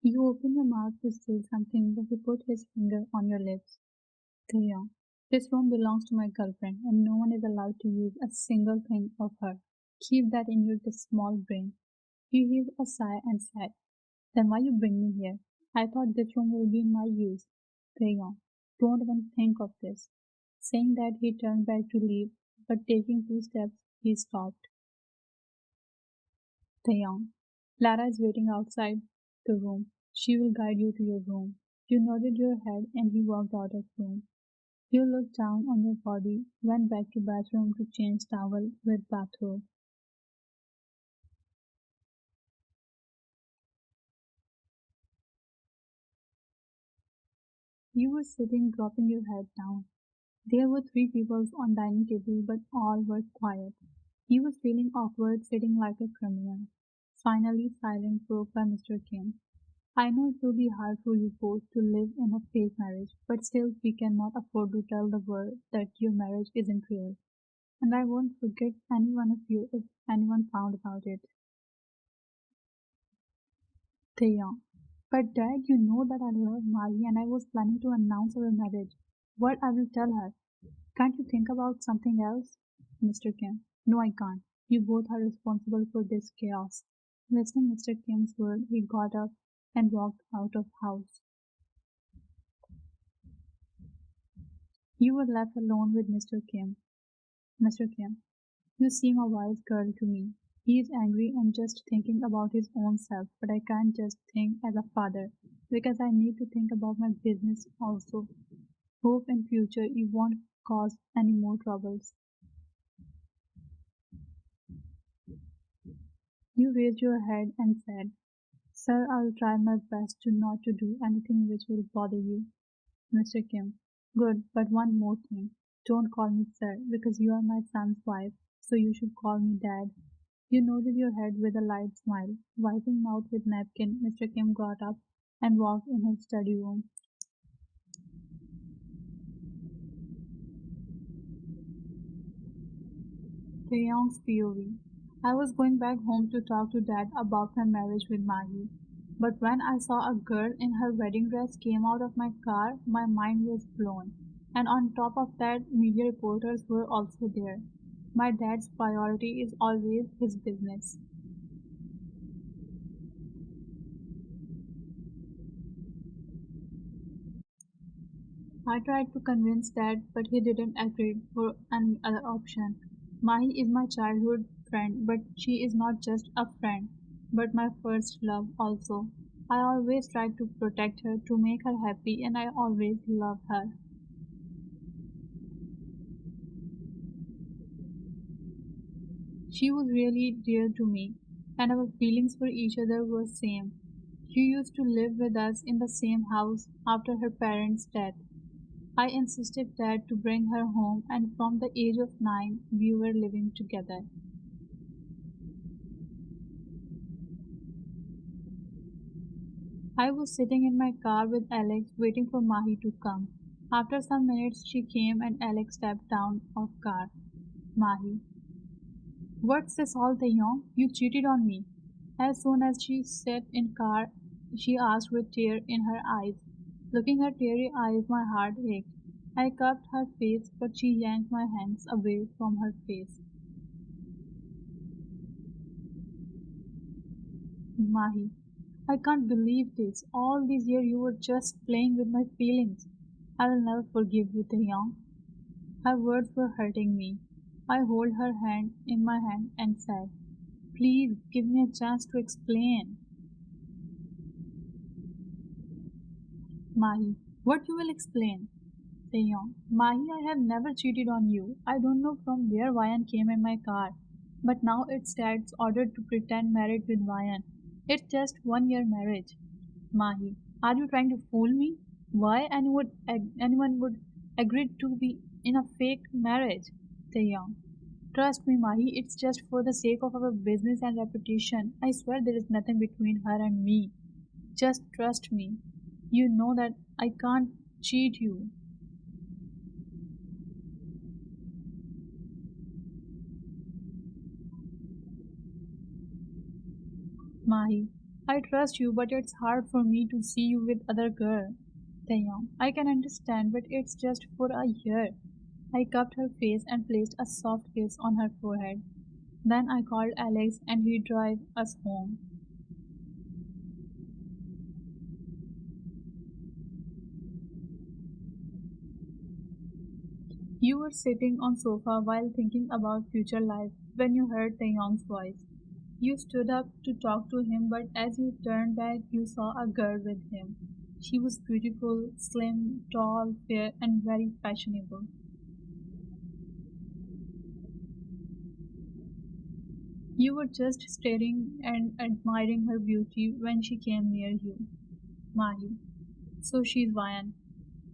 You open your mouth to say something, but he put his finger on your lips. Taehyung, this room belongs to my girlfriend, and no one is allowed to use a single thing of her. Keep that in your small brain. He heaved a sigh and said, then why you bring me here? I thought this room will be in my use. Taehyung, don't even think of this. Saying that, he turned back to leave, but taking 2 steps, he stopped. Taeyong. Lara is waiting outside the room. She will guide you to your room. You nodded your head and he walked out of room. You looked down on your body, went back to bathroom to change towel with bathrobe. You were sitting dropping your head down. There were 3 people on dining table but all were quiet. He was feeling awkward sitting like a criminal. Finally silence broke by Mr. Kim. I know it will be hard for you both to live in a fake marriage, but still we cannot afford to tell the world that your marriage isn't real. And I won't forget any one of you if anyone found about it. Taeyong. But Dad, you know that I love Mari and I was planning to announce our marriage. What I will tell her? Can't you think about something else? Mr. Kim. No, I can't. You both are responsible for this chaos. Listening Mr. Kim's word, he got up and walked out of house. You were left alone with Mr. Kim. Mr. Kim, you seem a wise girl to me. He is angry and just thinking about his own self, but I can't just think as a father because I need to think about my business also. Hope in future you won't cause any more troubles. You raised your head and said, Sir, I'll try my best to not to do anything which will bother you. Mr. Kim, good, but one more thing. Don't call me sir because you are my son's wife, so you should call me dad. You nodded your head with a light smile. Wiping mouth with napkin, Mr. Kim got up and walked in his study room. Taeyong's POV. I was going back home to talk to dad about my marriage with Mahi. But when I saw a girl in her wedding dress came out of my car, my mind was blown. And on top of that, media reporters were also there. My dad's priority is always his business. I tried to convince Dad, but he didn't agree for any other option. Mahi is my childhood friend, but she is not just a friend, but my first love also. I always tried to protect her, to make her happy, and I always loved her. She was really dear to me, and our feelings for each other were same. She used to live with us in the same house after her parents' death. I insisted Dad to bring her home, and from the age of 9 we were living together. I was sitting in my car with Alex waiting for Mahi to come. After some minutes she came and Alex stepped down of car. Mahi. What's this all Taeyong? You cheated on me. As soon as she sat in car, she asked with tear in her eyes. Looking her teary eyes, my heart ached. I cupped her face, but she yanked my hands away from her face. Mahi, I can't believe this. All these years you were just playing with my feelings. I will never forgive you, Taeyong. Her words were hurting me. I held her hand in my hand and said, please give me a chance to explain. Mahi, what you will explain? Taeyong, Mahi, I have never cheated on you. I don't know from where Vayan came in my car. But now it's dad's order to pretend married with Vayan. It's just 1 year marriage. Mahi, are you trying to fool me? Why anyone would agree to be in a fake marriage? Taeyong, trust me, Mahi, it's just for the sake of our business and reputation. I swear there is nothing between her and me. Just trust me. You know that I can't cheat you. Mahi, I trust you, but it's hard for me to see you with other girl. Taeyong, I can understand, but it's just for a year. I cupped her face and placed a soft kiss on her forehead. Then I called Alex and he drove us home. You were sitting on sofa while thinking about future life when you heard Taeyong's voice. You stood up to talk to him, but as you turned back, you saw a girl with him. She was beautiful, slim, tall, fair, and very fashionable. You were just staring and admiring her beauty when she came near you. Mahi. So she's Vian.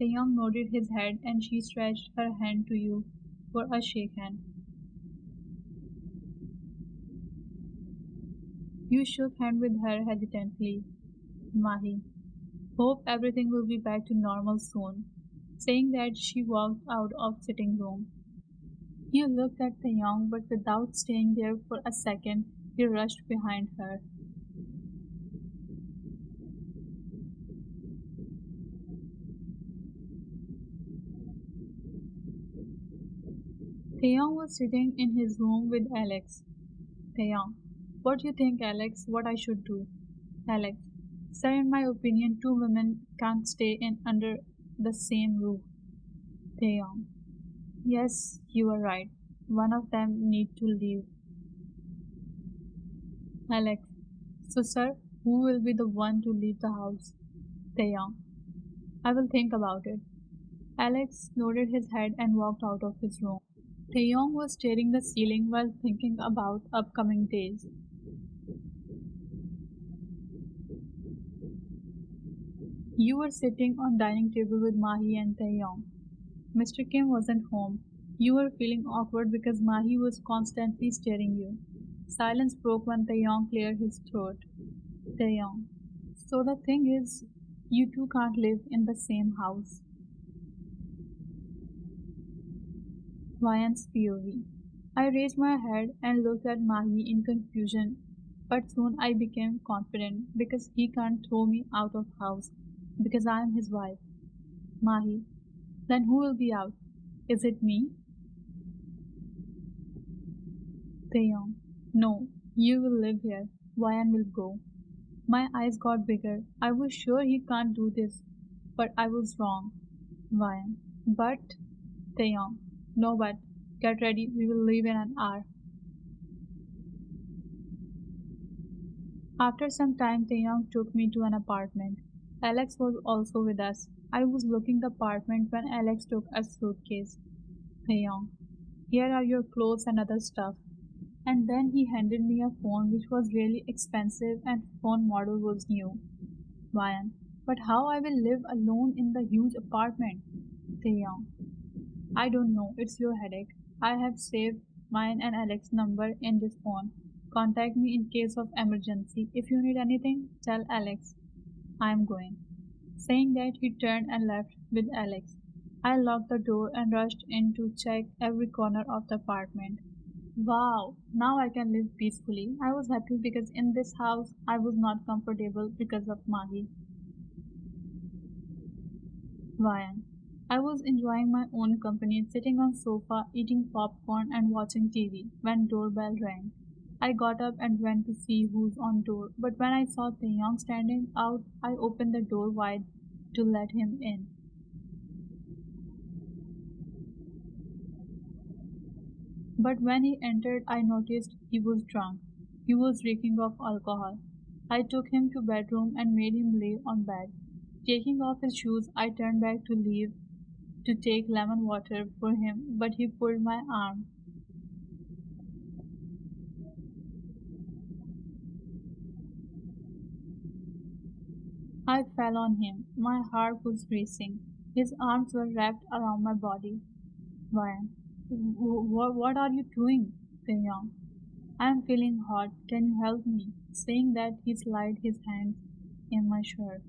Taeyong nodded his head and she stretched her hand to you for a shake hand. You shook hand with her hesitantly. Mahi. Hope everything will be back to normal soon. Saying that, she walked out of sitting room. You looked at Taeyong, but without staying there for a second, you rushed behind her. Taeyong was sitting in his room with Alex. Taeyong, what do you think, Alex, what I should do? Alex, sir, in my opinion, two women can't stay in under the same roof. Taeyong, yes, you are right. One of them need to leave. Alex, so sir, who will be the one to leave the house? Taeyong, I will think about it. Alex nodded his head and walked out of his room. Taeyong was staring the ceiling while thinking about upcoming days. You were sitting on dining table with Mahi and Taeyong. Mr. Kim wasn't home. You were feeling awkward because Mahi was constantly staring you. Silence broke when Taeyong cleared his throat. Taeyong. So the thing is, you two can't live in the same house. Vian's POV. I raised my head and looked at Mahi in confusion, but soon I became confident because he can't throw me out of house because I am his wife. Mahi. Then who will be out? Is it me? Taeyong. No, you will live here. Vian will go. My eyes got bigger. I was sure he can't do this, but I was wrong. Vian. But Taeyong. No but. Get ready, we will leave in an hour. After some time, Taeyong took me to an apartment. Alex was also with us. I was looking the apartment when Alex took a suitcase. Taeyong. Here are your clothes and other stuff. And then he handed me a phone which was really expensive and phone model was new. Vian. But how I will live alone in the huge apartment? Taeyong. I don't know, it's your headache. I have saved mine and Alex's number in this phone. Contact me in case of emergency. If you need anything, tell Alex. I am going. Saying that, he turned and left with Alex. I locked the door and rushed in to check every corner of the apartment. Wow, now I can live peacefully. I was happy because in this house I was not comfortable because of Mahi. Vian. I was enjoying my own company, sitting on sofa, eating popcorn and watching TV when doorbell rang. I got up and went to see who's on door, but when I saw Taeyong standing out, I opened the door wide to let him in. But when he entered, I noticed he was drunk. He was reeking of alcohol. I took him to bedroom and made him lay on bed. Taking off his shoes, I turned back to leave to take lemon water for him, but he pulled my arm. I fell on him. My heart was racing. His arms were wrapped around my body. Why? What are you doing? Taeyong. I am feeling hot. Can you help me? Saying that, he slid his hands in my shirt.